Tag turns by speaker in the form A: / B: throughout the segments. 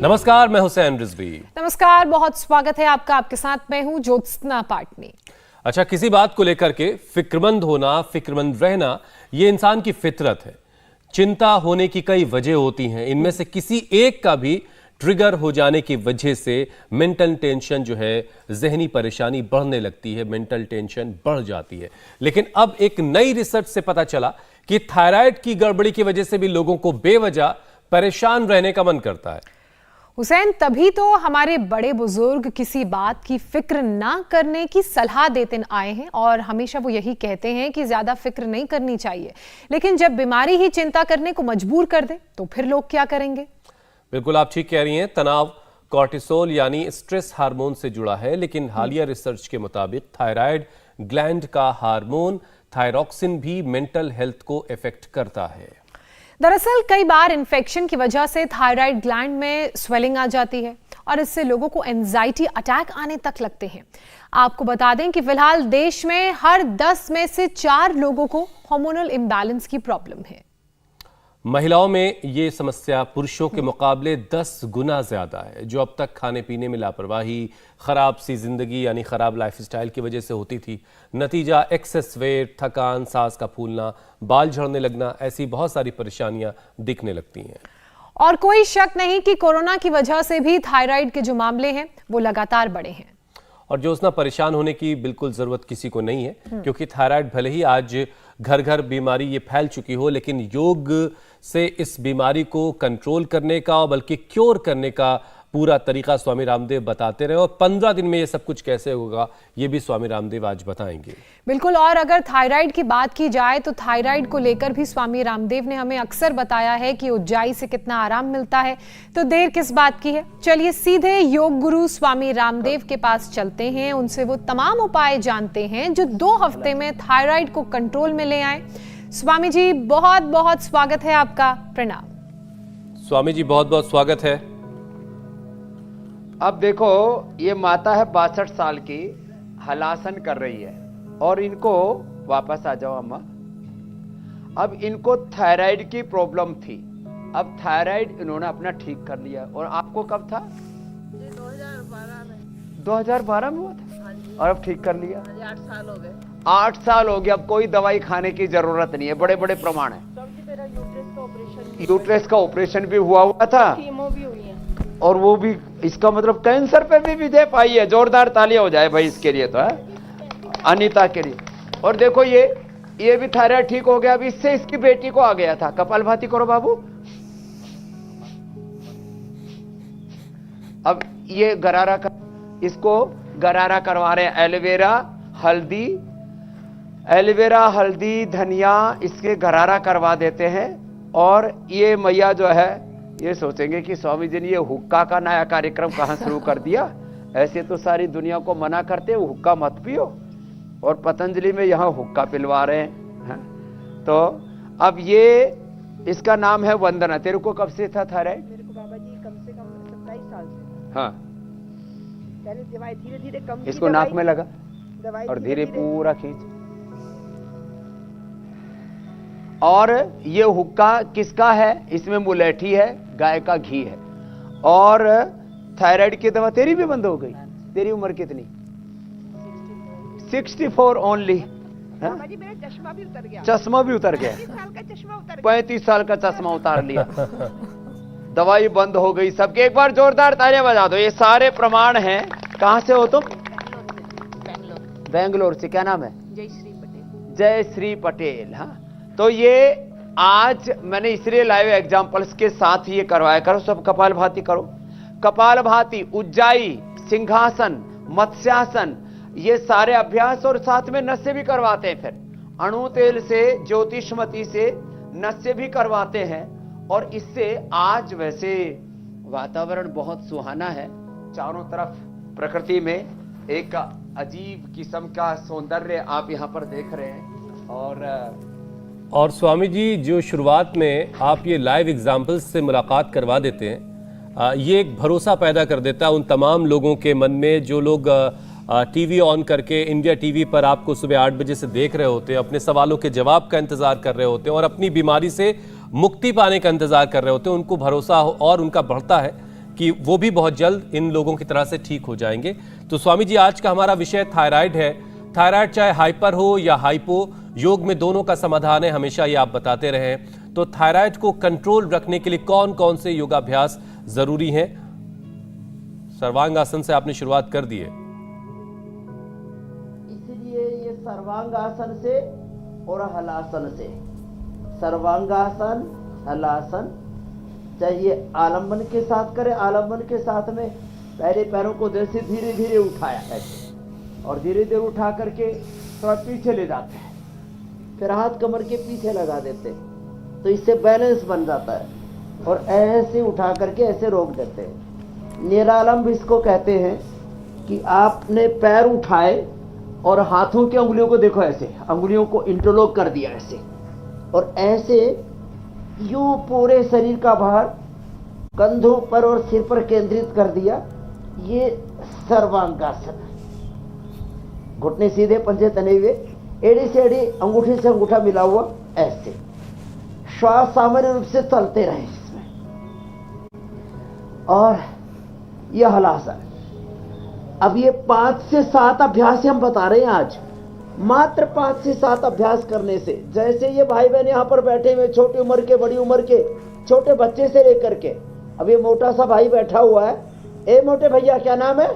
A: नमस्कार, मैं हुसैन रिजवी।
B: नमस्कार, बहुत स्वागत है आपका। आपके साथ मैं हूं ज्योत्सना पाटनी।
A: अच्छा, किसी बात को लेकर के फिक्रमंद होना, फिक्रमंद रहना, ये इंसान की फितरत है। चिंता होने की कई वजह होती हैं, इनमें से किसी एक का भी ट्रिगर हो जाने की वजह से मेंटल टेंशन जो है, जहनी परेशानी बढ़ने लगती है, मेंटल टेंशन बढ़ जाती है। लेकिन अब एक नई रिसर्च से पता चला कि थायराइड की गड़बड़ी की वजह से भी लोगों को बेवजह परेशान रहने का मन करता है।
B: हुसैन, तभी तो हमारे बड़े बुजुर्ग किसी बात की फिक्र ना करने की सलाह देते आए हैं और हमेशा वो यही कहते हैं कि ज्यादा फिक्र नहीं करनी चाहिए। लेकिन जब बीमारी ही चिंता करने को मजबूर कर दे तो फिर लोग क्या करेंगे?
A: बिल्कुल, आप ठीक कह रही हैं। तनाव कॉर्टिसोल यानी स्ट्रेस हार्मोन से जुड़ा है, लेकिन हालिया रिसर्च के मुताबिक थायराइड ग्लैंड का हार्मोन थायरॉक्सिन भी मेंटल हेल्थ को इफेक्ट करता है।
B: दरअसल कई बार इन्फेक्शन की वजह से थायराइड ग्लैंड में स्वेलिंग आ जाती है और इससे लोगों को एंजाइटी अटैक आने तक लगते हैं। आपको बता दें कि फिलहाल देश में हर 10 में से 4 लोगों को हार्मोनल इंबैलेंस की प्रॉब्लम है।
A: महिलाओं में ये समस्या पुरुषों के मुकाबले 10 गुना ज्यादा है, जो अब तक खाने पीने में लापरवाही, खराब सी जिंदगी यानी खराब लाइफस्टाइल की वजह से होती थी। नतीजा एक्सेस वेट, थकान, सांस का फूलना, बाल झड़ने लगना, ऐसी बहुत सारी परेशानियां दिखने लगती हैं।
B: और कोई शक नहीं कि कोरोना की वजह से भी थायराइड के जो मामले हैं वो लगातार बढ़े हैं।
A: और ज्योत्सना, परेशान होने की बिल्कुल जरूरत किसी को नहीं है, क्योंकि थायराइड भले ही आज घर घर बीमारी ये फैल चुकी हो, लेकिन योग से इस बीमारी को कंट्रोल करने का, बल्कि क्योर करने का पूरा तरीका स्वामी रामदेव बताते रहे। और 15 दिन में ये सब कुछ कैसे होगा, ये भी स्वामी रामदेव आज बताएंगे।
B: बिल्कुल। और अगर थायराइड की बात की जाए तो थायराइड को लेकर भी स्वामी रामदेव ने हमें अक्सर बताया है कि ऊंचाई से कितना आराम मिलता है, तो देर किस बात की है। चलिए सीधे योग गुरु स्वामी रामदेव के पास चलते हैं, उनसे वो तमाम उपाय जानते हैं जो 2 हफ्ते में थायराइड को कंट्रोल में ले आए। स्वामी जी, बहुत बहुत स्वागत है आपका। प्रणाम।
A: स्वामी जी, बहुत बहुत स्वागत है।
C: अब देखो, ये माता है 62 साल की, हलासन कर रही है और इनको, वापस आ जाओ अम्मा, अब इनको थायराइड की प्रॉब्लम थी। अब थायराइड इन्होंने अपना ठीक कर लिया। और आपको कब था? 2012 में हुआ था और अब ठीक कर लिया।
D: 8 साल हो गए।
C: 8 साल हो गया। अब कोई दवाई खाने की जरूरत नहीं है। बड़े बड़े प्रमाण है। यूट्रस का ऑपरेशन भी हुआ था,
D: कीमो भी हुई है।
C: और वो भी, इसका मतलब कैंसर पे भी विजय पाई है। जोरदार तालियां हो जाए भाई इसके लिए तो, है अनीता के लिए। और देखो, ये भी थायराइड ठीक हो गया। अब इससे इसकी बेटी को आ गया था। कपालभाति करो बाबू। अब ये गरारा इसको गरारा करवा रहे हैं। एलोवेरा, हल्दी, धनिया, इसके गरारा करवा देते हैं। और ये मैया जो है, ये सोचेंगे कि स्वामी जी ने ये हुक्का का नया कार्यक्रम कहां शुरू कर दिया। ऐसे तो सारी दुनिया को मना करते हो, हुक्का मत पियो, और पतंजलि में यहां हुक्का पिलवा रहे हैं। तो अब ये, इसका नाम है वंदना। तेरे को कब से था थायराइड?
D: मेरे को बाबा जी कम से कम 27 साल से।
C: हाँ,
D: पहले दवाई धीरे धीरे कम,
C: इसको नाक में लगा
D: दवाई
C: और धीरे पूरा खींच। और ये हुक्का किसका है? इसमें मुलेठी है, गाय का घी है। और थायराइड की दवा तेरी भी बंद हो गई। तेरी उम्र कितनी? 64 ओनली।
D: बाबा जी मेरा चश्मा भी उतर गया।
C: चश्मा भी उतर गया।
D: 35 साल का चश्मा उतर गया।
C: 35 साल का चश्मा उतार लिया। दवाई बंद हो गई सबके। एक बार जोरदार तालियां बजा दो। ये सारे प्रमाण हैं। कहां से हो तुम? बेंगलोर से। क्या नाम है?
D: जयश्री पटेल।
C: जयश्री पटेल। हाँ, तो ये आज मैंने इसलिए लाइव एग्जांपल्स के साथ ही ये करवाया। करो सब, कपालभाति करो। कपालभाति, उज्जाई, सिंहासन, मत्स्यासन, ये सारे अभ्यास, और साथ में नस्य भी करवाते हैं। फिर अणु तेल से, ज्योतिषमती से नस्य भी करवाते हैं। और इससे आज वैसे वातावरण बहुत सुहाना है। चारों तरफ प्रकृति में एक अजीब किस्म का सौंदर्य आप यहां पर देख रहे हैं।
A: और स्वामी जी, जो शुरुआत में आप ये लाइव एग्जाम्पल्स से मुलाकात करवा देते हैं, ये एक भरोसा पैदा कर देता है उन तमाम लोगों के मन में जो लोग टीवी ऑन करके इंडिया टीवी पर आपको सुबह 8 बजे से देख रहे होते हैं, अपने सवालों के जवाब का इंतजार कर रहे होते हैं और अपनी बीमारी से मुक्ति पाने का इंतजार कर रहे होते हैं। उनको भरोसा और उनका बढ़ता है कि वो भी बहुत जल्द इन लोगों की तरह से ठीक हो जाएंगे। तो स्वामी जी, आज का हमारा विषय थायराइड है। थायराइड चाहे हाइपर हो या हाइपो, योग में दोनों का समाधान है, हमेशा ये आप बताते रहे। तो थायराइड को कंट्रोल रखने के लिए कौन कौन से योगाभ्यास जरूरी हैं? सर्वांग आसन से आपने शुरुआत कर दी है,
E: इसलिए ये सर्वांगासन से और हलासन से, सर्वांगासन हलासन, चाहिए आलंबन के साथ करें। आलंबन के साथ में पहले पैरों को जैसे धीरे धीरे उठाया ऐसे, और धीरे धीरे उठा करके थोड़ा पीछे ले जाते हैं, फिर हाथ कमर के पीछे लगा देते हैं, तो इससे बैलेंस बन जाता है। और ऐसे उठा करके ऐसे रोक देते हैं। निरालंब इसको कहते हैं कि आपने पैर उठाए और हाथों की उंगलियों को देखो ऐसे, उंगलियों को इंटरलॉक कर दिया ऐसे, और ऐसे यूं पूरे शरीर का भार कंधों पर और सिर पर केंद्रित कर दिया। ये सर्वांगासन। घुटने सीधे, पंजे तने हुए, एड़ी से एड़ी, अंगूठे से अंगूठा मिला हुआ ऐसे। श्वास सामान्य रूप से चलते रहे इसमें। और यह हलासन। अब ये 5 से 7 अभ्यास हम बता रहे हैं आज, मात्र 5 से 7 अभ्यास करने से। जैसे ये भाई बहन यहाँ पर बैठे हुए, छोटी उम्र के, बड़ी उम्र के, छोटे बच्चे से लेकर के, अब ये मोटा सा भाई बैठा हुआ है। ए मोटे भैया, क्या नाम है?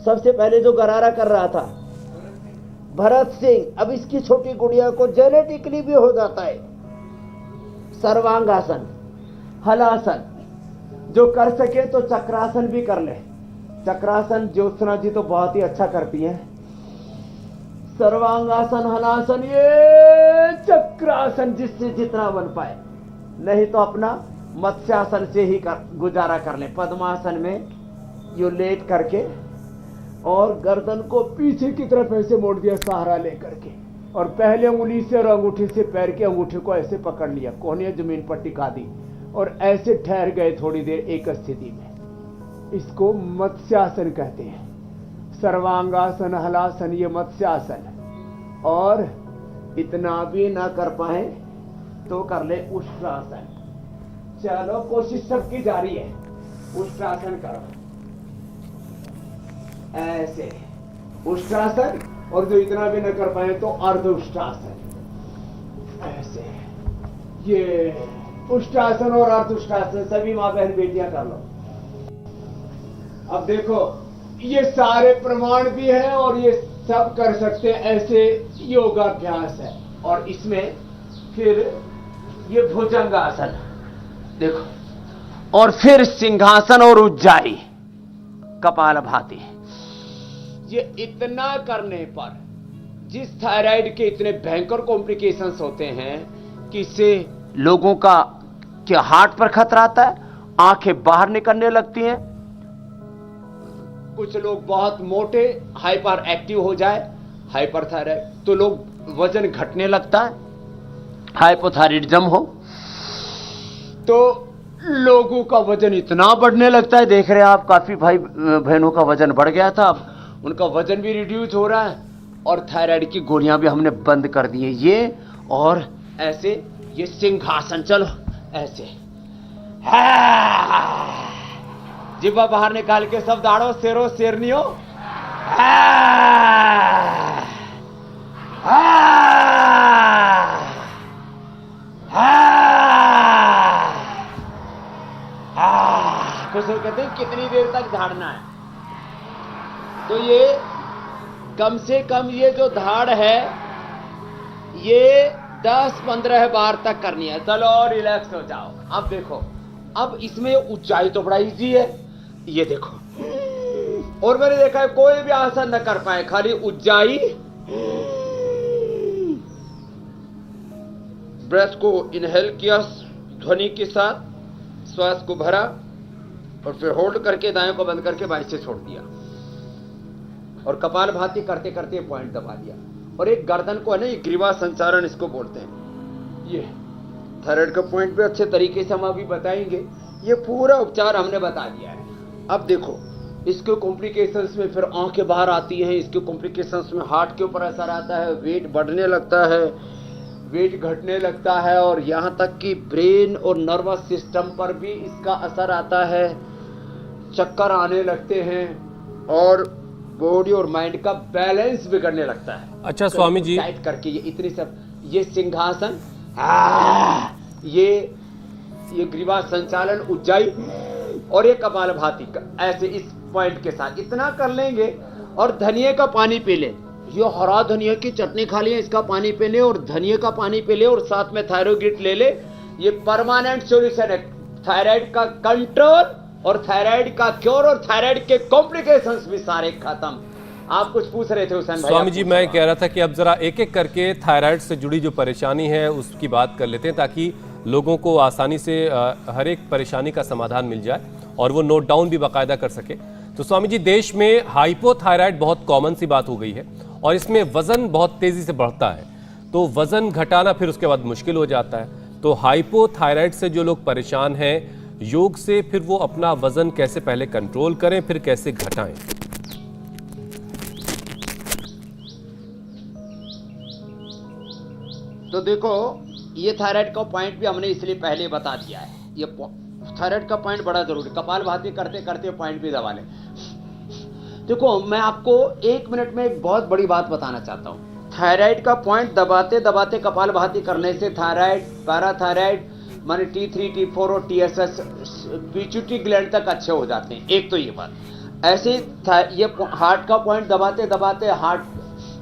E: सबसे पहले जो गरारा कर रहा था, भरत सिंह। अब इसकी छोटी गुड़िया को जेनेटिकली भी हो जाता है। सर्वांगासन, हलासन, जो कर सके तो चक्रासन भी कर ले। चक्रासन ज्योत्सना जी तो बहुत ही अच्छा करती हैं। सर्वांगासन, हलासन, ये चक्रासन जिससे जितना बन पाए, नहीं तो अपना मत्स्यासन से ही गुजारा कर ले। पद्मासन में यो लेट करके और गर्दन को पीछे की तरफ ऐसे मोड़ दिया सहारा लेकर के, और पहले उंगली से और अंगूठे से पैर के अंगूठे को ऐसे पकड़ लिया, कोहनियां जमीन पर टिका दी, और ऐसे ठहर गए थोड़ी देर एक स्थिति में। इसको मत्स्यासन कहते हैं। सर्वांगासन, हलासन, ये मत्स्यासन। और इतना भी ना कर पाए तो कर ले उष्ट्रासन। चलो, कोशिश सबकी जारी है। उष्ट्रासन करो ऐसे, उष्ट्रासन। और जो इतना भी न कर पाए तो अर्ध उष्ट्रासन ऐसे। ये उष्ट्रासन और अर्ध उष्ट्रासन सभी माँ बहन बेटियां कर लो। अब देखो, ये सारे प्रमाण भी है और ये सब कर सकते हैं, ऐसे योगाभ्यास है। और इसमें फिर ये भुजंगासन देखो, और फिर सिंहासन और उज्जाई, कपालभाति। ये इतना करने पर जिस थायराइड के इतने भयंकर कॉम्प्लिकेशंस होते हैं कि इससे लोगों का क्या हार्ट पर खतरा आता है, आंखें बाहर निकलने लगती हैं, कुछ लोग बहुत मोटे हाइपर एक्टिव हो जाए, हाइपरथायराइड, तो लोग वजन घटने लगता है। हाइपोथायराइडिज्म हो तो लोगों का वजन इतना बढ़ने लगता है। देख रहे हैं आप, काफी भाई बहनों का वजन बढ़ गया था, अब उनका वजन भी रिड्यूस हो रहा है, और थायराइड की गोलियां भी हमने बंद कर दी है। ये और ऐसे, ये सिंहासन, चलो ऐसे, जिब्बा बाहर निकाल के सब दाड़ो, शेरो शेरनियो, कुछ लोग कहते हैं कितनी देर तक झाड़ना है, तो ये कम से कम ये जो धाड़ है ये 10-15 बार तक करनी है। चलो रिलैक्स हो जाओ। अब देखो, अब इसमें ऊंचाई तो बड़ा इजी है, ये देखो। और मैंने देखा है कोई भी आसन न कर पाए, खाली ऊंचाई, ब्रेथ को इनहेल किया ध्वनि के साथ, श्वास को भरा और फिर होल्ड करके दाएं को बंद करके बाएं से छोड़ दिया, और कपालभाति करते करते पॉइंट दबा दिया। और एक गर्दन को है ना, ये ग्रीवा संचारण इसको बोलते हैं। ये थायराइड का पॉइंट भी अच्छे तरीके से हम अभी बताएंगे। ये पूरा उपचार हमने बता दिया है। अब देखो, इसके कॉम्प्लिकेशंस में फिर आंखें बाहर आती हैं, इसके कॉम्प्लिकेशंस में हार्ट के ऊपर असर आता है, वेट बढ़ने लगता है,
C: वेट घटने लगता है और यहाँ तक कि ब्रेन और नर्वस सिस्टम पर भी इसका असर आता है, चक्कर आने लगते हैं और बॉडी और माइंड का बैलेंस बिगड़ने लगता है।
A: अच्छा स्वामी जी,
C: टाइट करके ये इतनी सब, ये सिंहासन, ये ग्रीवा संचालन, उज्जाई और ये कपालभाति का, ऐसे इस पॉइंट के साथ इतना कर लेंगे और धनिये का पानी पी ले। ये हरा धनिया की चटनी खा लिया, इसका पानी पी ले और धनिये का पानी पी ले और साथ में थायरोगिट ले ले। ये परमानेंट सॉल्यूशन है थायराइड का कंट्रोल और थायराइड का क्योर और थायराइड के कॉम्प्लिकेशंस भी सारे खत्म। आप कुछ पूछ रहे थे हुसैन भाई?
A: स्वामी जी मैं कह रहा था कि अब जरा एक एक करके थायराइड से जुड़ी जो परेशानी है उसकी बात कर लेते हैं, ताकि लोगों को आसानी से हर एक परेशानी का समाधान मिल जाए और वो नोट डाउन भी बाकायदा कर सके। तो स्वामी जी, देश में हाइपोथायराइड बहुत कॉमन सी बात हो गई है और इसमें वजन बहुत तेजी से बढ़ता है, तो वजन घटाना फिर उसके बाद मुश्किल हो जाता है। तो हाइपोथायराइड से जो लोग परेशान हैं, योग से फिर वो अपना वजन कैसे पहले कंट्रोल करें, फिर कैसे घटाएं?
C: तो देखो, ये थायराइड का पॉइंट भी हमने इसलिए पहले बता दिया है। ये थायराइड का पॉइंट बड़ा जरूरी, कपालभाति करते करते पॉइंट भी दबा लें। देखो, मैं आपको 1 मिनट में एक बहुत बड़ी बात बताना चाहता हूँ। थायराइड का पॉइंट दबाते दबाते कपालभाति करने से थायराइड, पैराथायराइड माने T3, T4 और TSS पिट्यूटरी ग्लैंड तक अच्छे हो जाते हैं। एक तो ये बात। ऐसे ये हार्ट का पॉइंट दबाते दबाते हार्ट,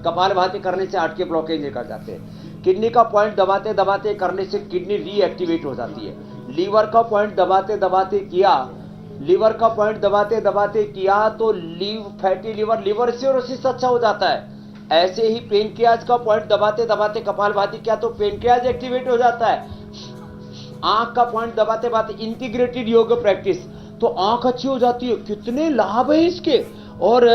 C: कपालभाति करने से हार्ट के ब्लॉकेज निकल जाते हैं। किडनी का पॉइंट दबाते दबाते करने से किडनी रीएक्टिवेट हो जाती है। लीवर का पॉइंट दबाते दबाते किया, लीवर का पॉइंट दबाते दबाते किया तो फैटी लीवर सिरोसिस अच्छा हो जाता है। ऐसे ही पेनक्रियाज का पॉइंट दबाते दबाते कपालभाति किया तो पेनक्रियाज एक्टिवेट हो जाता है। आंख का पॉइंट दबाते दबाते इंटीग्रेटेड योग प्रैक्टिस तो आंख अच्छी हो जाती है। कितने लाभ है इसके। और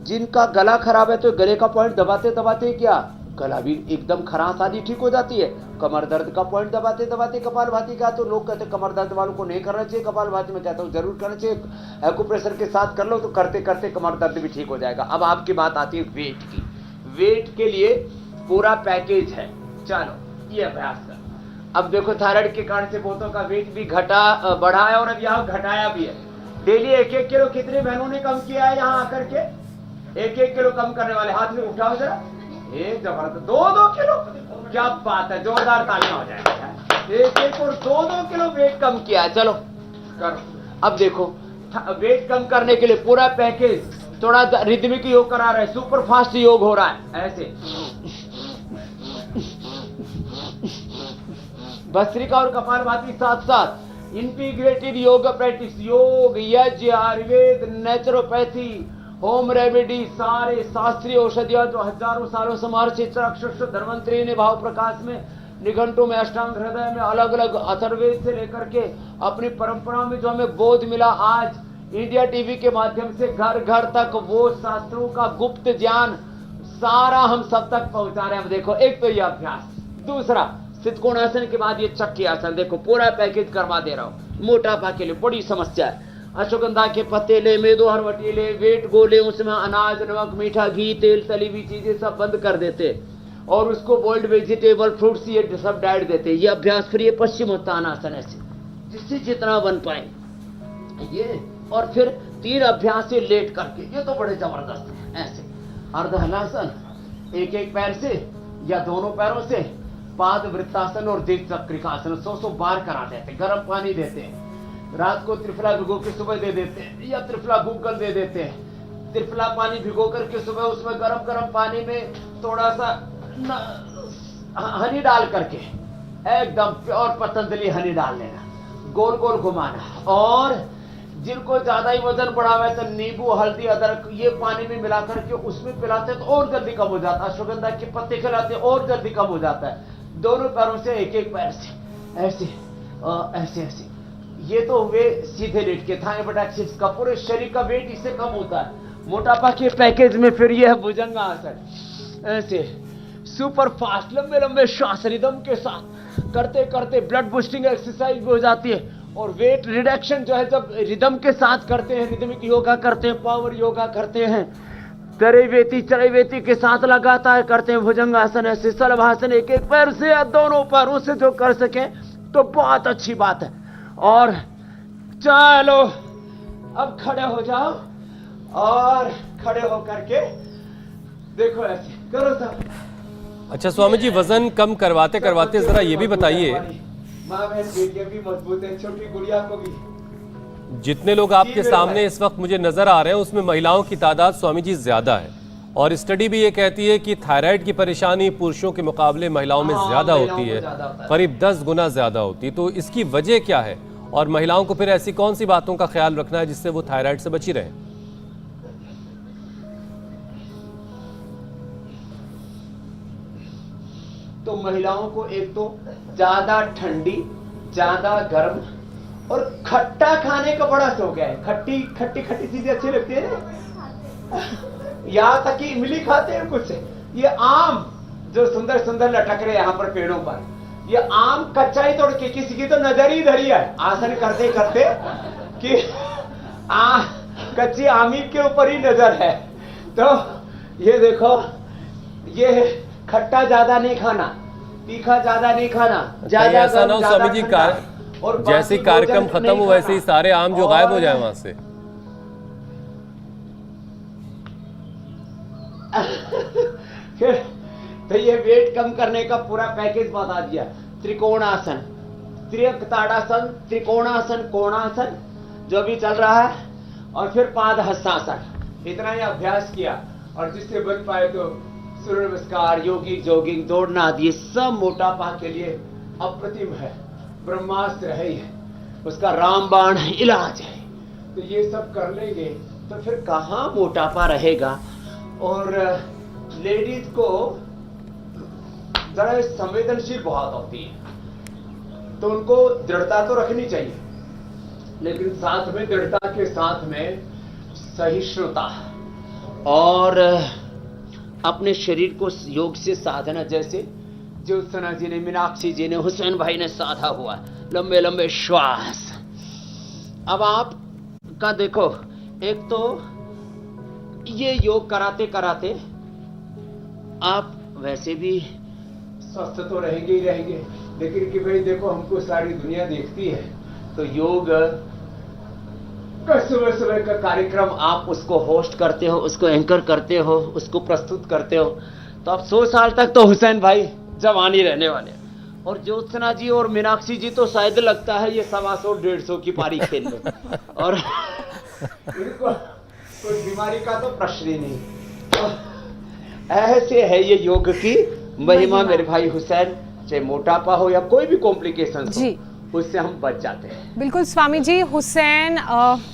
C: जिनका गला खराब है तो गले का पॉइंट दबाते दबाते क्या, गला भी एकदम खराश आदि ठीक हो जाती है। कमर दर्द का पॉइंट दबाते दबाते कपालभाति का, तो लोग कहते हैं कमर दर्द वालों को नहीं करना चाहिए कपालभाति, में कहता हूँ जरूर करना चाहिए। एक्यूप्रेशर के साथ कर लो तो करते करते कमर दर्द भी ठीक हो जाएगा। अब आपकी बात आती है वेट की। वेट के लिए पूरा पैकेज है। चलो ये अभ्यास कर। अब देखो, थायराइड के कारण से बहुतों का वेट भी बढ़ा है और अब यहाँ घटाया भी है। डेली 1-1 किलो कितने बहनों ने कम किया है यहाँ आकर के? 1-1 किलो कम करने वाले हाथ में उठाओ जरा। एक जबरदस्त 2-2 किलो, क्या बात है, जोरदार तालियां हो जाएगी। 1-1 और 2-2 किलो वेट कम किया है। चलो करो। अब देखो, वेट कम करने के लिए पूरा पैकेज, थोड़ा रिदमिक योग करा रहे हैं, सुपर फास्ट योग हो रहा है। ऐसे भस्त्रिका और कपालभाति साथ साथ इंटीग्रेटेड योग प्रैक्टिस, योग, यज्ञ, आयुर्वेद, नेचुरोपैथी, होम रेमेडी, सारे शास्त्रीय औषधियां जो हजारों सालों से महर्षि चरक धर्मंत्री ने भाव प्रकाश में, निघंटों में, अष्टांग हृदय में, अलग अलग अथर्ववेद से लेकर के अपनी परंपरा में जो हमें बोध मिला, आज इंडिया टीवी के माध्यम से घर घर तक वो शास्त्रों का गुप्त ज्ञान सारा हम सब तक पहुंचा रहे हैं। देखो, एक तो ये अभ्यास, दूसरा सिद्धकोणासन के बाद ये चक्की आसन। देखो पूरा पैकेज करवा दे रहा हूं। मोटापा के लिए बड़ी समस्या है, अश्वगंधा के पत्ते ले, मेदो हरवटी ले, वेट गोले, उसमें अनाज, नमक, मीठा, घी, तेल, तली हुई चीजें सब बंद कर देते और उसको बोल्ड वेजिटेबल, फ्रूट्स ये सब डाइट देते। ये अभ्यास फिर ये पश्चिमोत्तानासन ऐसे, जिससे जितना बन पाए ये। और फिर 3 अभ्यास से लेट करके, ये तो बड़े जबरदस्त है। ऐसे अर्धहलासन, एक पैर से या दोनों पैरों से, पाद वृत्तासन और दीर्घ चक्रिकासन 100 बार करा देते। गर्म पानी देते हैं, रात को त्रिफला भिगो के सुबह दे देते हैं, या त्रिफला गूगल दे देते हैं। त्रिफला पानी भिगो करके सुबह उसमें गरम गरम पानी में थोड़ा सा हनी डाल करके, एकदम प्योर पतंजलि हनी डाल लेना, गोल गोल घुमाना। और जिनको ज्यादा ही वजन बढ़ा हुआ है तो नींबू, हल्दी, अदरक ये पानी में मिला करके उसमें पिलाते तो और जल्दी कम हो जाता है। अश्वगंधा के पत्ते खिलाते और जल्दी कम हो जाता है। दोनों पैरों से, एक पैर से ऐसे ऐसे ऐसे। ये तो हुए सीधे लेट के थाइरोइड का, पूरे शरीर का वेट इससे कम होता है। मोटापा के पैकेज में फिर यह है भुजंगासन, ऐसे सुपर फास्ट लंबे लंबे श्वास रिदम के साथ करते करते ब्लड बूस्टिंग एक्सरसाइज भी हो जाती है। और वेट रिडक्शन जो है जब रिदम के साथ करते हैं, रिदमिक योगा करते हैं, पावर योगा करते हैं, चढ़ई बेती के साथ लगातार करते हैं भुजंगासन, ऐसे सलभासन, एक एक पैर से या दोनों पैरों से जो कर सके तो बहुत अच्छी बात है। और चलो अब खड़े हो जाओ और खड़े होकर के देखो ऐसे करो सब।
A: अच्छा स्वामी जी, वजन कम करवाते करवाते जरा ये भी बताइए,
C: माँ बहन बेटियां भी मजबूत है, छोटी गुड़िया को भी।
A: जितने लोग आपके सामने इस वक्त मुझे नजर आ रहे हैं उसमें महिलाओं की तादाद स्वामी जी ज्यादा है, और स्टडी भी ये कहती है कि थायराइड की परेशानी पुरुषों के मुकाबले महिलाओं में ज्यादा होती है, करीब 10 गुना ज्यादा होती है। तो इसकी वजह क्या है, और महिलाओं को फिर ऐसी कौन सी बातों का ख्याल रखना है जिससे वो थायराइड से बची रहे?
C: तो महिलाओं को एक तो ज्यादा ठंडी, ज्यादा गर्म और खट्टा खाने का बड़ा शौक है। खट्टी खट्टी खट्टी चीजें अच्छी लगती है ना, यहाँ तक कि इमली खाते हैं कुछ। ये आम जो सुंदर सुंदर लटक रहे यहाँ पर पेड़ों पर, ये आम कच्चा ही तोड़ के, किसी की तो नजर ही धरी है आसन करते करते कि कच्ची आमी के ऊपर ही नजर है। तो ये देखो, ये खट्टा ज्यादा नहीं खाना, तीखा ज्यादा नहीं खाना, ज्यादा
A: ऐसा ना हो स्वामी जी, जैसे कार्यक्रम खत्म हो वैसे ही सारे आम जो गायब हो जाए वहां से।
C: फिर तो ये वेट कम करने का पूरा पैकेज बता दिया। त्रिकोणासन, त्रिकताड़ासन, त्रिकोणासन, कोणासन जो भी चल रहा है, और फिर पादहस्तासन, इतना ही अभ्यास किया। और जिससे बन पाए तो सूर्य नमस्कार, योगिक जॉगिंग, दौड़ना आदि, ये सब मोटापा के लिए अप्रतिम है, ब्रह्मास्त्र है, ये उसका रामबाण इलाज है। तो ये सब कर लेंगे तो फिर कहाँ मोटापा रहेगा। और लेडीज को जरा संवेदनशील बहुत होती है, तो उनको दृढ़ता तो रखनी चाहिए, लेकिन साथ में दृढ़ता के साथ में सहिष्णुता और अपने शरीर को योग से साधना, जैसे ज्योत्सना जी ने, मीनाक्षी जी ने, हुसैन भाई ने साधा हुआ, लंबे लंबे श्वास। अब आप का देखो, एक तो ये योग कराते कराते आप वैसे भी स्वस्थ तो रहेंगे ही रहेंगे, लेकिन कि भाई देखो हमको सारी दुनिया देखती है, तो योग का सुबह सुबह का कार्यक्रम आप उसको होस्ट करते हो, उसको एंकर करते हो, उसको प्रस्तुत करते हो, तो आप 100 साल तक तो हुसैन भाई जवान ही रहने वाले। और ज्योत्सना जी और मीनाक्षी जी तो शायद लगता है ये 125-150 की पारी खेल ले, और इनको कोई बीमारी का तो प्रश्न ही नहीं। तो ऐसे है ये योग की महिमा मेरे भाई हुसैन, चाहे मोटापा हो या कोई भी कॉम्प्लिकेशन हो, उससे हम बच जाते हैं।
B: बिल्कुल स्वामी जी, हुसैन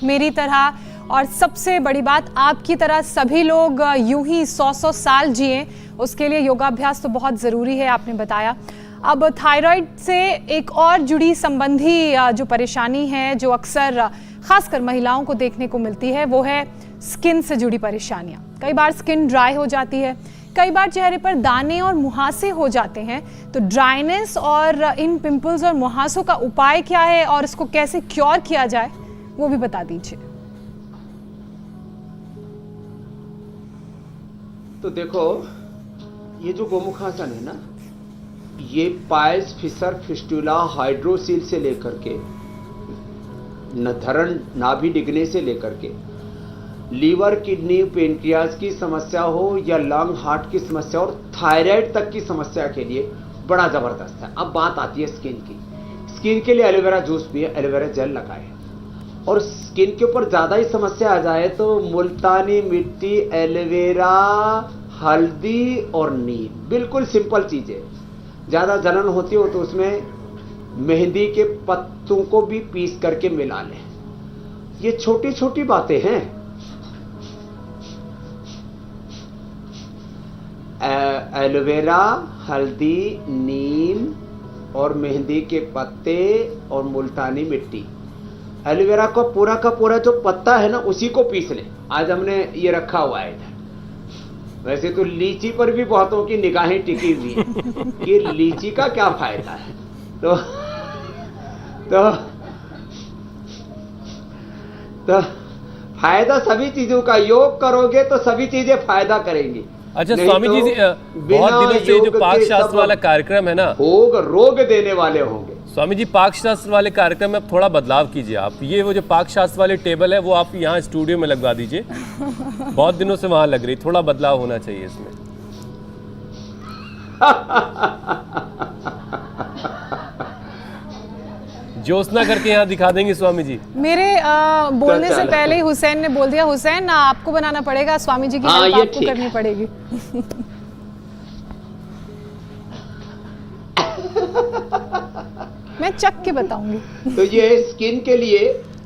B: मेरी तरह, और सबसे बड़ी बात आपकी तरह सभी लोग यूं ही 100-100 साल जिए, उसके लिए योगाभ्यास तो बहुत ज़रूरी है, आपने बताया। अब थायराइड से एक और जुड़ी संबंधी जो परेशानी है, जो अक्सर खासकर महिलाओं को देखने को मिलती है, वो है स्किन से जुड़ी परेशानियां। कई बार स्किन ड्राई हो जाती है, कई बार चेहरे पर दाने और मुहासे हो जाते हैं। तो ड्राइनेस और इन पिंपल्स और मुहासों का उपाय क्या है और इसको कैसे क्योर किया जाए, वो भी बता दीजिए।
C: तो देखो, ये जो गोमुखासन है ना, ये पाइल्स, फिशर, फिस्टुला, हाइड्रोसील से लेकर के धरण नाभि डिगने से लेकर के लीवर, किडनी, पेनक्रियाज की समस्या हो या लंग, हार्ट की समस्या और थायराइड तक की समस्या के लिए बड़ा जबरदस्त है। अब बात आती है स्किन की। स्किन के लिए एलोवेरा जूस पिए, एलोवेरा जेल लगाए, और स्किन के ऊपर ज्यादा ही समस्या आ जाए तो मुल्तानी मिट्टी, एलोवेरा, हल्दी और नीम, बिल्कुल सिंपल चीजें। ज्यादा जलन होती हो तो उसमें मेहंदी के पत्तों को भी पीस करके मिला लें। ये छोटी छोटी बातें हैं। एलोवेरा, हल्दी, नीम और मेहंदी के पत्ते और मुल्तानी मिट्टी। एलोवेरा का पूरा जो पत्ता है ना, उसी को पीस लें। आज हमने ये रखा हुआ है इधर। वैसे तो लीची पर भी बहुतों की निगाहें टिकी हुई हैं कि लीची का क्या फायदा है। तो फायदा सभी चीजों का, योग करोगे तो सभी चीजें फायदा करेंगी।
A: अच्छा
C: नहीं
A: स्वामी जी,
C: तो
A: बहुत दिनों से ये जो
C: योग
A: पाक
C: के
A: शास्त्र
C: सब
A: वाला कार्यक्रम है ना,
C: रोग देने वाले होंगे।
A: स्वामी जी पाक शास्त्र वाले कार्यक्रम में थोड़ा बदलाव कीजिए आप। ये वो जो पाक शास्त्र वाले टेबल है वो आप यहाँ स्टूडियो में लगवा दीजिए, बहुत दिनों से वहां लग रही, थोड़ा बदलाव होना चाहिए इसमें। ज्योत्सना करके यहाँ दिखा देंगे स्वामी जी।
B: मेरे बोलने से
C: चल।
B: पहले ही हुसैन ने बोल दिया, हुसैन आपको बनाना पड़ेगा, स्वामी जी की
C: हाँ,
B: हेल्प
C: ये
B: आपको
C: ठीक
B: करनी पड़ेगी। मैं चख के बताऊंगी।
C: तो ये स्किन के लिए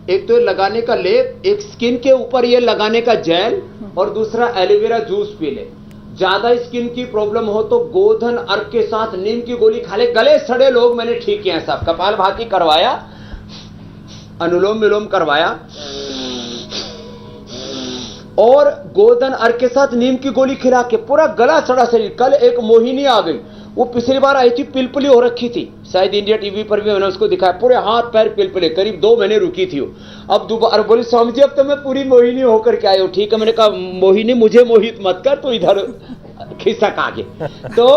C: एक तो लगाने का लेप, एक स्किन के ऊपर ये लगाने का जेल, और दूसरा एलोवेरा जूस पी ले। ज्यादा स्किन की प्रॉब्लम हो तो गोधन अर्क के साथ नीम की गोली खा ले। गले सड़े लोग मैंने ठीक किए हैं सब, कपालभाति करवाया, अनुलोम विलोम करवाया, और गोधन अर्क के साथ नीम की गोली खिला के पूरा गला सड़ा शरीर। कल एक मोहिनी आ गई, वो पिछली बार आई थी पिलपली हो रखी थी, शायद इंडिया टीवी पर भी मैंने उसको दिखाया, पूरे हाथ पैर पिलपले, करीब 2 महीने रुकी थी वो। अब दोबारा बोली स्वामी जी अब तो मैं पूरी मोहिनी होकर के आई हूँ। ठीक है, मैंने कहा मोहिनी मुझे मोहित मत कर, तो इधर खिसक आगे। तो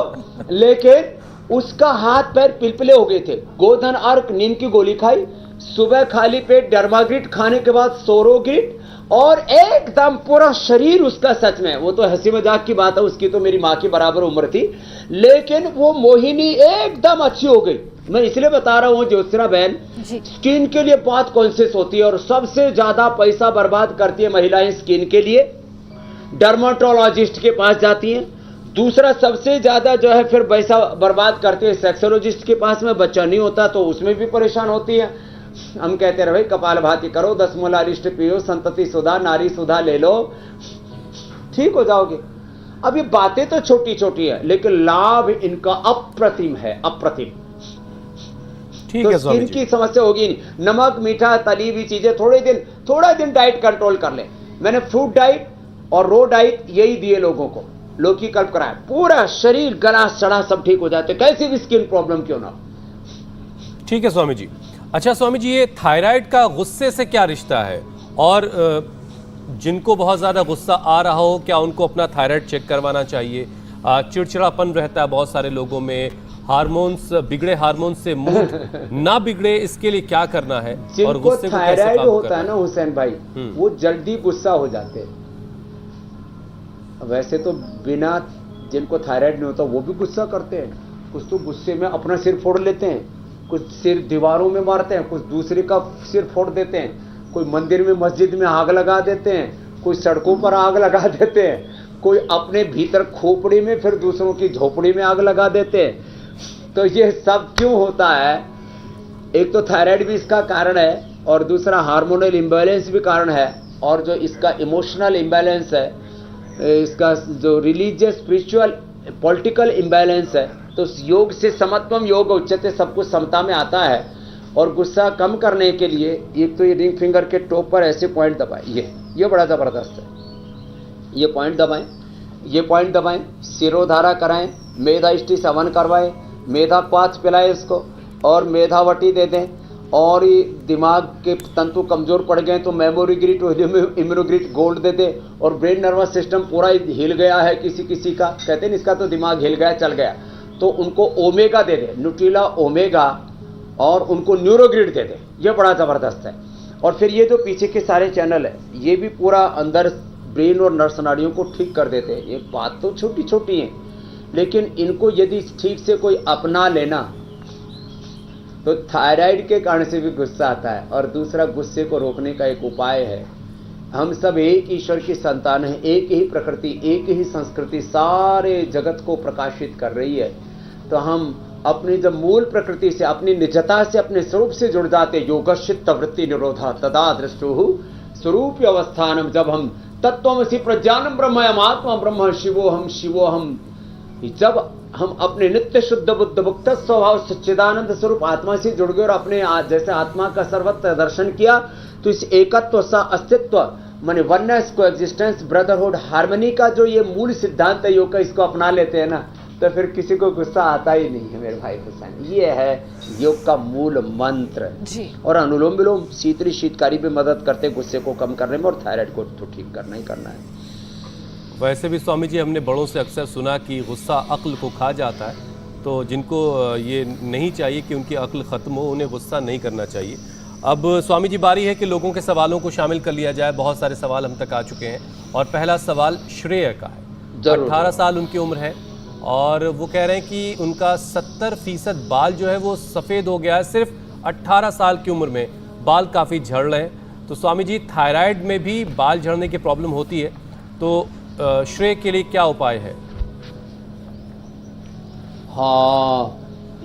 C: लेकिन उसका हाथ पैर पिलपले हो गए थे। गोधन अर्क नीम की गोली खाई, सुबह खाली पेट डर्माग्रिट खाने के बाद सोरोग्रिट, और एकदम पूरा शरीर उसका, सच में वो तो हंसी मजाक की बात है, उसकी तो मेरी माँ की बराबर उम्र थी, लेकिन वो मोहिनी एकदम अच्छी हो गई। मैं इसलिए बता रहा हूँ ज्योत्सना बहन, स्किन के लिए बहुत कॉन्शियस होती है, और सबसे ज्यादा पैसा बर्बाद करती है महिलाएं स्किन के लिए, डर्माटोलॉजिस्ट के पास जाती हैं। दूसरा सबसे ज्यादा जो है फिर पैसा बर्बाद करती है सेक्सोलॉजिस्ट के पास में, बच्चा नहीं होता तो उसमें भी परेशान होती है। हम कहते रहे भाई कपालभाति करो, 10 मूला अरिष्ट पियो, संतति सुधा, नारी सुधा ले लो, ठीक हो जाओगे। अब ये बातें तो छोटी छोटी है, लेकिन लाभ इनका अप्रतिम है, अप्रतिम।
A: ठीक
C: तो
A: है स्वामी
C: स्किन
A: जी।
C: की समस्या होगी नहीं। नमक मीठा तली हुई चीजें थोड़ा दिन डाइट कंट्रोल कर ले। मैंने फ्रूट डाइट और रो डाइट यही दिए लोगों को, लौकी कल्प कराया, पूरा शरीर गला सड़ा सब ठीक हो जाते, कैसी भी स्किन प्रॉब्लम क्यों ना।
A: ठीक है स्वामी जी। अच्छा स्वामी जी, ये थायराइड का गुस्से से क्या रिश्ता है, और जिनको बहुत ज़्यादा गुस्सा आ रहा हो क्या उनको अपना थायराइड चेक करवाना चाहिए? चिड़चिड़ापन रहता है बहुत सारे लोगों में, हार्मोन्स, बिगड़े हार्मोन्स से मूड ना बिगड़े, इसके लिए क्या करना है? और
C: जिनको
A: गुस्से को कैसे
C: थायराइड
A: काबू
C: होता
A: करना
C: है ना हुसैन भाई, वो जल्दी गुस्सा हो जाते हैं। वैसे तो बिना, जिनको थायराइड नहीं होता वो भी गुस्सा करते हैं, कुछ तो गुस्से में अपना सिर फोड़ लेते हैं, कुछ सिर दीवारों में मारते हैं, कुछ दूसरे का सिर फोड़ देते हैं, कोई मंदिर में मस्जिद में आग लगा देते हैं, कोई सड़कों पर आग लगा देते हैं, कोई अपने भीतर खोपड़ी में फिर दूसरों की झोपड़ी में आग लगा देते हैं। तो ये सब क्यों होता है? एक तो थायराइड भी इसका कारण है, और दूसरा हार्मोनल इम्बैलेंस भी कारण है, और जो इसका इमोशनल इम्बैलेंस है, इसका जो रिलीजियस स्पिरिचुअल पॉलिटिकल इम्बैलेंस है। तो योग से समत्वम योग उच्चते, सब कुछ समता में आता है। और गुस्सा कम करने के लिए एक तो ये रिंग फिंगर के टॉप पर ऐसे पॉइंट दबाएं, ये बड़ा जबरदस्त है, ये पॉइंट दबाएं, ये पॉइंट दबाएं, सिरोधारा कराएं, मेधाइष्टि सवन करवाएं, मेधा क्वाथ पिलाएं इसको, और मेधावटी दे दें। और ये दिमाग के तंतु कमजोर पड़ गए तो मेमोरी ग्रिट और इम्यूनोग्रिट गोल्ड दे दे। और ब्रेन नर्वस सिस्टम पूरा हिल गया है किसी का, कहते हैं इसका तो दिमाग हिल गया, चल गया, तो उनको ओमेगा दे दे, न्यूट्रिला ओमेगा, और उनको न्यूरोग्रिड दे दे, ये बड़ा जबरदस्त है। और फिर ये जो पीछे के सारे चैनल है, ये भी पूरा अंदर ब्रेन और नर्स नाड़ियों को ठीक कर देते हैं। ये बात तो छोटी छोटी है, लेकिन इनको यदि ठीक से कोई अपना लेना तो थायराइड के कारण से भी गुस्सा आता है। और दूसरा, गुस्से को रोकने का एक उपाय है, हम सब एक ईश्वर की संतान हैं, एक ही प्रकृति, एक ही संस्कृति सारे जगत को प्रकाशित कर रही है। तो हम अपनी जब मूल प्रकृति से, अपनी निजता से, अपने स्वरूप से जुड़ जाते, योगश्चित्त वृत्ति निरोधा तदा दृष्टुः स्वरूप अवस्थानम, जब हम तत्त्वमसि प्रज्ञानम ब्रह्मयम आत्मा ब्रह्म शिवोहम, जब हम अपने नित्य शुद्ध बुद्ध मुक्त स्वभाव सच्चिदानंद स्वरूप आत्मा से जुड़ गए और अपने जैसे आत्मा का सर्वत्र दर्शन किया, तो इस एकत्व सा अस्तित्व माने वननेस, को एग्जिस्टेंस, ब्रदरहुड, हार्मनी का जो ये मूल सिद्धांत है योग का, इसको अपना लेते हैं ना, तो फिर किसी को गुस्सा आता ही नहीं है मेरे भाई हुसैन। ये है योग का मूल मंत्र
B: जी।
C: और अनुलोम विलोम शीतली शीतकारी में मदद करते गुस्से को कम करने में और थायराइड को तो ठीक करना ही करना है।
A: वैसे भी स्वामी जी हमने बड़ों से अक्सर सुना कि गुस्सा अक्ल को खा जाता है, तो जिनको ये नहीं चाहिए कि उनकी अक्ल ख़त्म हो, उन्हें गुस्सा नहीं करना चाहिए। अब स्वामी जी बारी है कि लोगों के सवालों को शामिल कर लिया जाए। बहुत सारे सवाल हम तक आ चुके हैं और पहला सवाल श्रेय का है। 18 साल उनकी उम्र है और वो कह रहे हैं कि उनका 70% बाल जो है वो सफ़ेद हो गया है सिर्फ 18 साल की उम्र में। बाल काफ़ी झड़ रहे हैं। तो स्वामी जी थायराइड में भी बाल झड़ने की प्रॉब्लम होती है, तो श्रेय के लिए क्या उपाय है?
C: हाँ,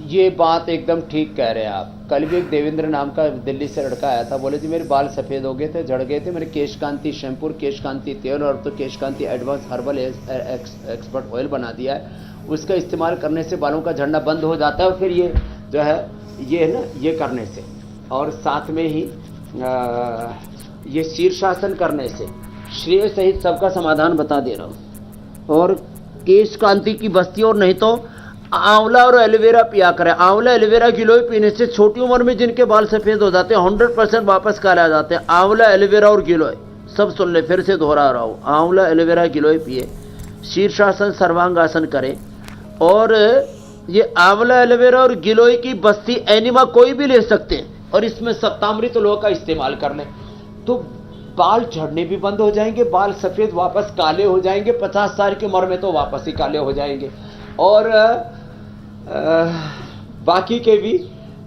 C: ये बात एकदम ठीक कह रहे हैं आप। कल भी एक देवेंद्र नाम का दिल्ली से लड़का आया था, बोले जी मेरे बाल सफ़ेद हो गए थे, झड़ गए थे, मैंने केश कांति शैम्पूर, केश कांति तेल और तो केश कांति एडवांस हर्बल एक्सपर्ट ऑयल बना दिया है। उसका इस्तेमाल करने से बालों का झड़ना बंद हो जाता है। और फिर ये जो है ये करने से और साथ में ही ये शीर्षासन करने से श्रेय सहित सबका समाधान बता दे रहा हूँ। और केश कांति की बस्ती और नहीं तो आंवला और एलोवेरा पिया करें। आंवला एलोवेरा गिलोय पीने से छोटी उम्र में जिनके बाल सफ़ेद हो जाते हैं 100% वापस काले आ जाते हैं। आंवला एलोवेरा और गिलोय, सब सुन ले, फिर से दोहरा रहा हूँ। आंवला एलोवेरा गिलोय पिए, शीर्षासन सर्वांगासन करें। और ये आंवला एलोवेरा और गिलोय की बस्ती एनिमा कोई भी ले सकते हैं और इसमें सप्तामृत लोह का इस्तेमाल कर लें तो बाल झड़ने भी बंद हो जाएंगे, बाल सफ़ेद वापस काले हो जाएंगे। 50 साल की उम्र में तो वापस ही काले हो जाएंगे। और बाकी के भी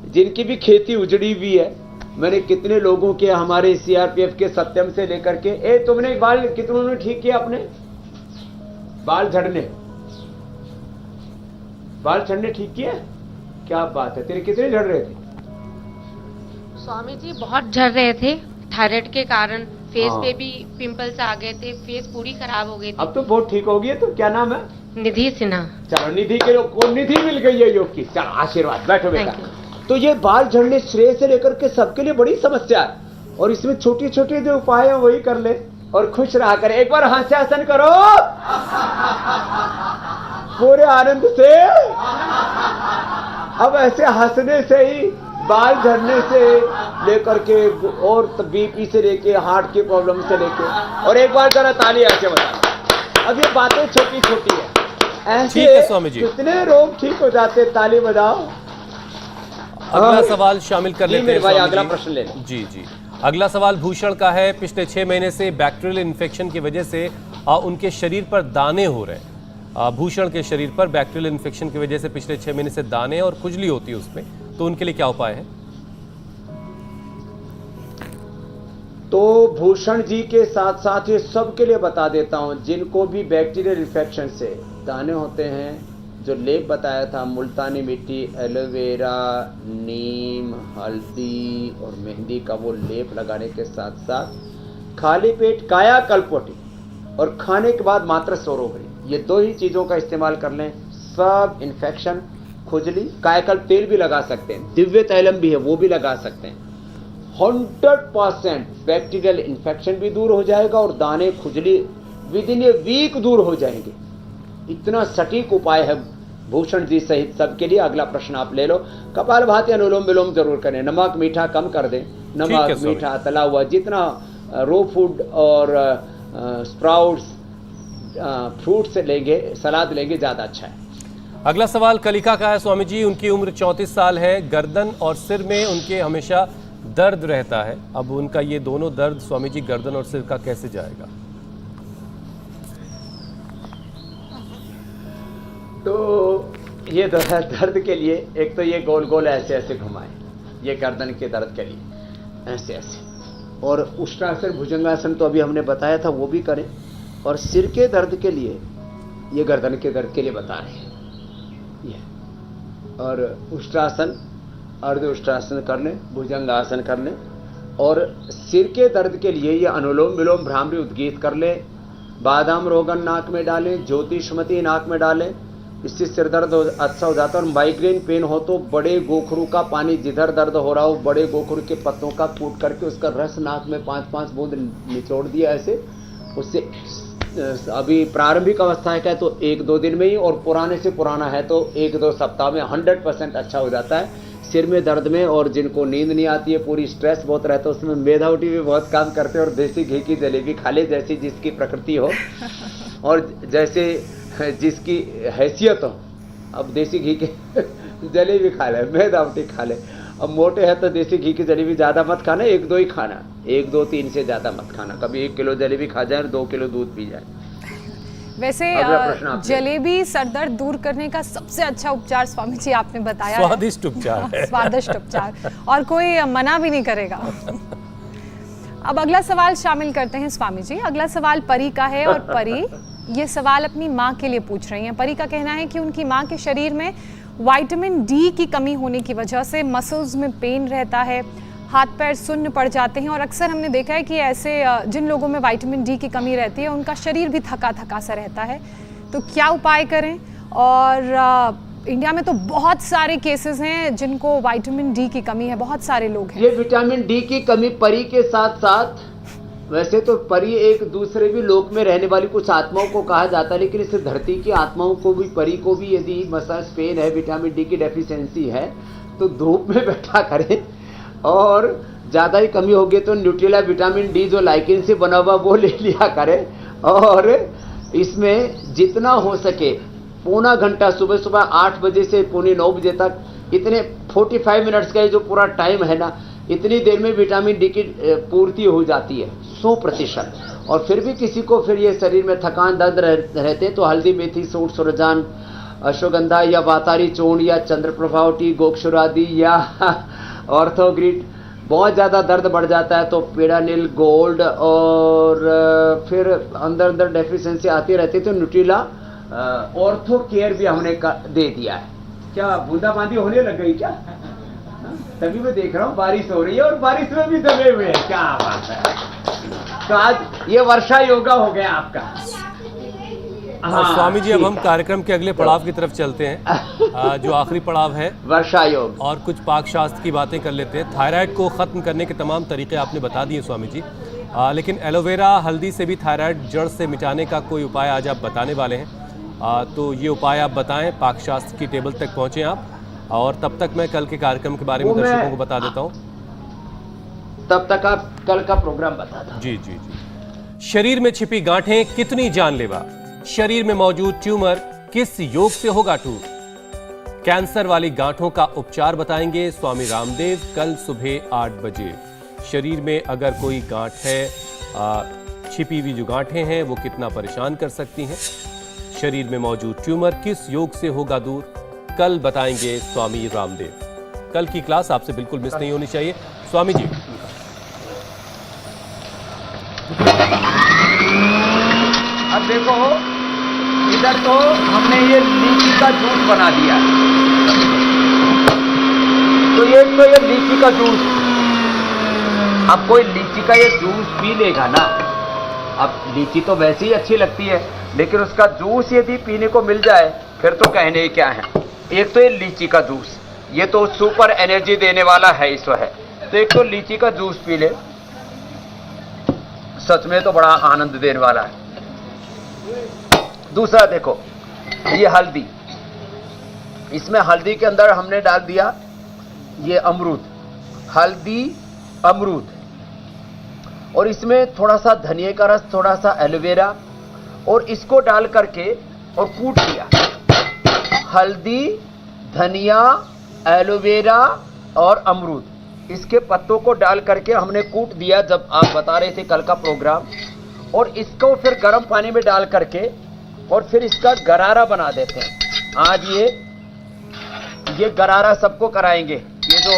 C: जिनकी भी खेती उजड़ी हुई है, मैंने कितने लोगों के हमारे सीआरपीएफ के सत्यम से लेकर के तुमने बाल कितनों ने ठीक किया अपने बाल झड़ने ठीक किया? क्या बात है, तेरे कितने झड़ रहे थे?
F: स्वामी जी बहुत झड़ रहे थे थायराइड के कारण। फेस
C: हाँ।
F: पे भी पिंपल्स आ गए थे, फेस पूरी खराब हो गई थी।
C: अब तो बहुत ठीक हो गई। तो क्या नाम है?
F: निधि सिन्हा।
C: चलो निधि के लोग को निधि मिल गई है योग की। चलो आशीर्वाद, बैठो बेटा।
F: Thank
C: तो ये बाल झड़ने श्रेय से लेकर के सबके लिए बड़ी समस्या है और इसमें छोटी छोटी जो उपाय है वही कर ले और खुश रहा करे। एक बार हास्यासन करो पूरे आनंद से। अब ऐसे हंसने से ही बाल झड़ने से लेकर के और बीपी से लेके हार्ट की प्रॉब्लम से लेके, और एक बार जरा ताली ऐसे बजा। अब ये बातें छोटी छोटी है, ऐसे
A: ठीक है स्वामी जी।
C: कितने रोग ठीक हो जाते। ताली बजाओ।
A: अगला सवाल शामिल कर
C: जी
A: लेते
C: मेरे
A: हैं
C: भाई,
A: स्वामी
C: अगला
A: जी।
C: प्रश्न ले लो।
A: जी जी, अगला सवाल भूषण का है। पिछले 6 महीने से बैक्टीरियल इन्फेक्शन की वजह से उनके शरीर पर दाने हो रहे हैं। भूषण के शरीर पर बैक्टीरियल इन्फेक्शन की वजह से पिछले 6 महीने से दाने और खुजली होती है उसमें, तो उनके लिए क्या उपाय है?
C: तो भूषण जी के साथ साथ ये सबके लिए बता देता हूं जिनको भी बैक्टीरियल इन्फेक्शन से दाने होते हैं। जो लेप बताया था, मुल्तानी मिट्टी, एलोवेरा, नीम, हल्दी और मेहंदी का वो लेप लगाने के साथ साथ खाली पेट काया कल्पोटी और खाने के बाद मात्र सौरोगरी, ये 2 ही चीजों का इस्तेमाल कर लें। सब इन्फेक्शन, खुजली, कायाकल्प तेल भी लगा सकते हैं, दिव्य तैलम भी है वो भी लगा सकते हैं। 100% बैक्टीरियल इन्फेक्शन भी दूर हो जाएगा और दाने खुजली विद इन ए वीक दूर हो जाएंगे। इतना सटीक उपाय है भूषण जी सहित सबके लिए। अगला प्रश्न आप ले लो। कपालभाति अनुलोम विलोम जरूर करें। नमक मीठा कम कर दें। नमक मीठा तला हुआ जितना रो फूड और स्प्राउट्स फ्रूट्स लेंगे, सलाद लेंगे, ज्यादा अच्छा है।
A: अगला सवाल कलिका का है स्वामी जी। उनकी उम्र 34 साल है। गर्दन और सिर में उनके हमेशा दर्द रहता है। अब उनका ये दोनों दर्द स्वामी जी गर्दन और सिर का कैसे जाएगा?
C: तो ये दर्द के लिए एक तो ये गोल गोल ऐसे ऐसे घुमाएं, ये गर्दन के दर्द के लिए ऐसे ऐसे। और उष्ट्रासन भुजंगासन तो अभी हमने बताया था वो भी करें। और सिर के दर्द के लिए ये गर्दन के दर्द के लिए बता रहे हैं ये। और उष्ट्रासन, अर्ध उष्ट्रासन कर लें, भुजंगासन कर लें। और सिर के दर्द के लिए ये अनुलोम विलोम भ्रामरी उद्गीत कर लें। बादाम रोगन नाक में डालें, ज्योतिषमती नाक में डालें, इससे सिर दर्द अच्छा हो जाता है। और माइग्रेन पेन हो तो बड़े गोखरू का पानी, जिधर दर्द हो रहा हो बड़े गोखरू के पत्तों का कूट करके उसका रस नाक में 5-5 बूंद निचोड़ दिया ऐसे, उससे अभी प्रारंभिक अवस्था का है तो 1-2 दिन में ही, और पुराने से पुराना है तो 1-2 सप्ताह में 100% अच्छा हो जाता है। सिर में दर्द में, और जिनको नींद नहीं आती है, पूरी स्ट्रेस बहुत रहता है, उसमें मेधावटी भी बहुत काम करते हैं। और देसी घी की जलेबी खा ले, जैसी जिसकी प्रकृति हो और जैसे जिसकी हैसियत हो। अब देसी घी की जलेबी खा ले, मेधावटी खा ले। अब मोटे है तो देसी घी की जलेबी ज़्यादा मत खाना, 1-2 ही खाना, 1-2-3 से ज़्यादा मत खाना। कभी 1 किलो जलेबी खा जाए और 2 किलो दूध पी जाए।
B: वैसे जलेबी सरदर्द दूर करने का सबसे अच्छा उपचार स्वामी जी आपने बताया,
A: स्वादिष्ट उपचार है।
B: स्वादिष्ट उपचार, और कोई मना भी नहीं करेगा। अब अगला सवाल शामिल करते हैं स्वामी जी। अगला सवाल परी का है, और परी ये सवाल अपनी माँ के लिए पूछ रही हैं। परी का कहना है कि उनकी माँ के शरीर में विटामिन डी की कमी होने की वजह से मसल्स में पेन रहता है, हाथ पैर सुन्न पड़ जाते हैं, और अक्सर हमने देखा है कि ऐसे जिन लोगों में विटामिन डी की कमी रहती है उनका शरीर भी थका थका सा रहता है। तो क्या उपाय करें? और इंडिया में तो बहुत सारे केसेस हैं जिनको विटामिन डी की कमी है, बहुत सारे लोग हैं।
C: ये विटामिन डी की कमी परी के साथ साथ, वैसे तो परी एक दूसरे भी लोक में रहने वाली कुछ आत्माओं को कहा जाता है, लेकिन इस धरती की आत्माओं को भी, परी को भी यदि मसाज पेन है, विटामिन डी की डेफिशिएंसी है, तो धूप में बैठा करें। और ज़्यादा ही कमी होगी तो न्यूट्रिला विटामिन डी जो लाइकिन से बना हुआ वो ले लिया करें। और इसमें जितना हो सके पौना घंटा, सुबह 8 बजे से पौने 9 बजे तक, इतने 45 मिनट्स का जो पूरा टाइम है ना, इतनी देर में विटामिन डी की पूर्ति हो जाती है 100%। और फिर भी किसी को फिर ये शरीर में थकान दर्द रहते तो हल्दी मेथी सूट सुरजान अश्वगंधा या वातारी चूर्ण या चंद्रप्रभा टी गोक्षुरादि या ऑर्थोग्रिड, बहुत ज़्यादा दर्द बढ़ जाता है तो पेडानिल गोल्ड, और फिर अंदर डेफिशिएंसी आती रहती है तो न्यूट्रिला ऑर्थो केयर भी हमने दे दिया है। क्या बूंदाबांदी होने लग गई क्या? तभी मैं देख रहा हूँ बारिश हो रही है और बारिश में भी दबे हुए हैं, क्या बात है। तो आज ये वर्षा योगा हो गया आपका।
A: हाँ, स्वामी जी अब हम कार्यक्रम के अगले पड़ाव की तरफ चलते हैं, जो आखिरी पड़ाव है
C: वर्षा योग,
A: और कुछ पाक शास्त्र की बातें कर लेते हैं। थायराइड को खत्म करने के तमाम तरीके आपने बता दिए स्वामी जी, लेकिन एलोवेरा हल्दी से भी थायराइड जड़ से मिटाने का कोई उपाय आज आप बताने वाले हैं। तो ये उपाय आप बताएं, पाक शास्त्र की टेबल तक पहुंचे आप। और तब तक मैं कल के कार्यक्रम के बारे में दर्शकों को बता देता हूँ।
C: तब तक आप कल का प्रोग्राम बता दो।
A: जी जी जी। शरीर में छिपी गांठें कितनी जानलेवा, शरीर में मौजूद ट्यूमर किस योग से होगा दूर, कैंसर वाली गांठों का उपचार बताएंगे स्वामी रामदेव कल सुबह 8 बजे। शरीर में अगर कोई गांठ है, छिपी हुई जो गांठें हैं वो कितना परेशान कर सकती हैं, शरीर में मौजूद ट्यूमर किस योग से होगा दूर, कल बताएंगे स्वामी रामदेव। कल की क्लास आपसे बिल्कुल मिस नहीं होनी चाहिए। स्वामी जी
C: अब देखो, इधर तो हमने ये लीची का जूस बना दिया, तो ये लीची का जूस, अब कोई लीची का ये जूस पी लेगा ना, अब लीची तो वैसे ही अच्छी लगती है, लेकिन उसका जूस यदि पीने को मिल जाए फिर तो कहने क्या है। एक तो ये लीची का जूस, ये तो सुपर एनर्जी देने वाला है ही सो है, तो एक तो लीची का जूस पी ले, सच में तो बड़ा आनंद देने वाला है। दूसरा देखो, ये हल्दी, इसमें हल्दी के अंदर हमने डाल दिया ये अमरूद, हल्दी अमरूद, और इसमें थोड़ा सा धनिया का रस, थोड़ा सा एलोवेरा, और इसको डाल करके और कूट दिया। हल्दी, धनिया, एलोवेरा और अमरूद, इसके पत्तों को डाल करके हमने कूट दिया जब आप बता रहे थे कल का प्रोग्राम, और इसको फिर गर्म पानी में डाल करके और फिर इसका गरारा बना देते हैं। आज ये गरारा सबको कराएंगे, ये जो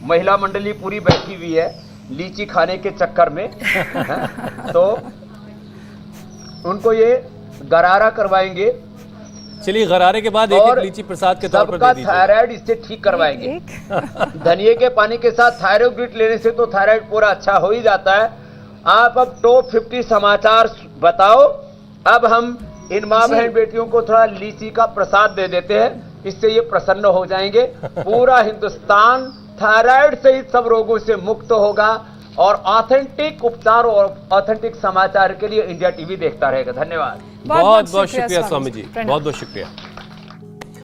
C: महिला मंडली पूरी बैठी हुई है लीची खाने के चक्कर में तो उनको ये गरारा करवाएंगे।
A: चलिए गरारे के बाद एक लीची प्रसाद के तौर पर दे दीजिए।
C: थायराइड इससे ठीक करवाएंगे। धनिये के पानी के साथ थायरोग्रिट लेने से तो थायराइड पूरा अच्छा हो ही जाता है। आप अब टॉप 50 समाचार बताओ। अब हम इन माँ बहन बेटियों को थोड़ा लीची का प्रसाद दे देते हैं, इससे ये प्रसन्न हो जाएंगे। पूरा हिंदुस्तान थायराइड सहित सब रोगों से मुक्त होगा, और ऑथेंटिक उपचार और ऑथेंटिक समाचार के लिए इंडिया टीवी देखता रहेगा। धन्यवाद।
A: बहुत बहुत शुक्रिया स्वामी जी,
B: प्रणाम।
A: बहुत बहुत शुक्रिया।